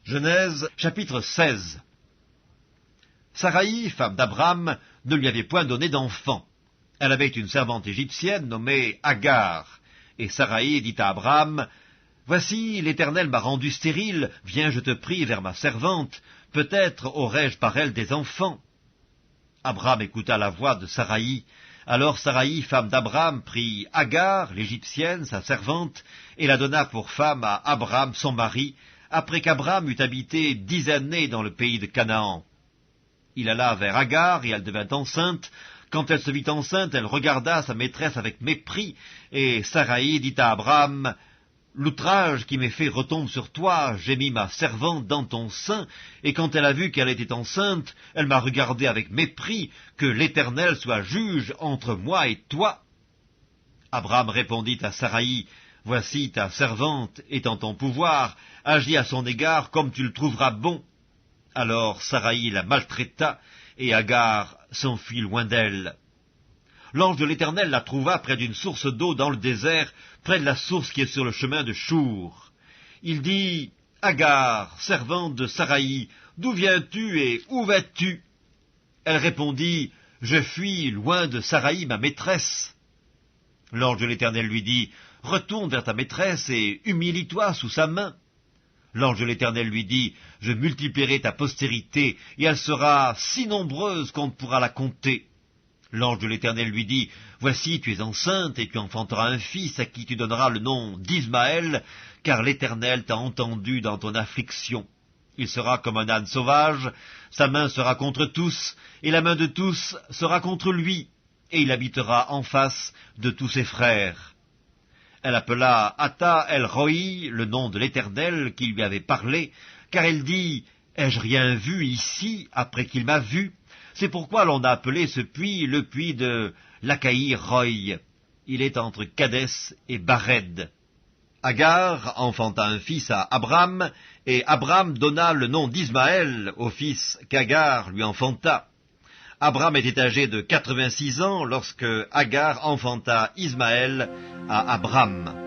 Genèse, chapitre 16. Saraï, femme d'Abram, ne lui avait point donné d'enfant. Elle avait une servante égyptienne nommée Agar. Et Saraï dit à Abram, « Voici, l'Éternel m'a rendu stérile, viens, je te prie, vers ma servante, peut-être aurai-je par elle des enfants. » Abram écouta la voix de Saraï. Alors Saraï, femme d'Abram, prit Agar, l'Égyptienne, sa servante, et la donna pour femme à Abram, son mari, après qu'Abram eut habité 10 années dans le pays de Canaan. Il alla vers Agar, et elle devint enceinte. Quand elle se vit enceinte, elle regarda sa maîtresse avec mépris, et Saraï dit à Abram, « L'outrage qui m'est fait retombe sur toi, j'ai mis ma servante dans ton sein, et quand elle a vu qu'elle était enceinte, elle m'a regardé avec mépris, que l'Éternel soit juge entre moi et toi. » Abram répondit à Saraï, « Voici ta servante est en ton pouvoir, agis à son égard comme tu le trouveras bon. » Alors Saraï la maltraita, et Agar s'enfuit loin d'elle. L'ange de l'Éternel la trouva près d'une source d'eau dans le désert, près de la source qui est sur le chemin de Chour. Il dit, « Agar, servante de Saraï, d'où viens-tu et où vas-tu » Elle répondit, « Je fuis loin de Saraï, ma maîtresse. » L'ange de l'Éternel lui dit, « Retourne vers ta maîtresse et humilie-toi sous sa main. » L'ange de l'Éternel lui dit, « Je multiplierai ta postérité, et elle sera si nombreuse qu'on ne pourra la compter. » L'ange de l'Éternel lui dit, « Voici, tu es enceinte, et tu enfanteras un fils à qui tu donneras le nom d'Ismaël, car l'Éternel t'a entendu dans ton affliction. Il sera comme un âne sauvage, sa main sera contre tous, et la main de tous sera contre lui, et il habitera en face de tous ses frères. » Elle appela Ata El-Roi, le nom de l'Éternel qui lui avait parlé, car elle dit, « Ai-je rien vu ici après qu'il m'a vu ?» C'est pourquoi l'on a appelé ce puits le puits de Lacaï-Roï. Il est entre Kadès et Bared. Agar enfanta un fils à Abram, et Abram donna le nom d'Ismaël au fils qu'Agar lui enfanta. Abram était âgé de 86 ans lorsque Agar enfanta Ismaël à Abram.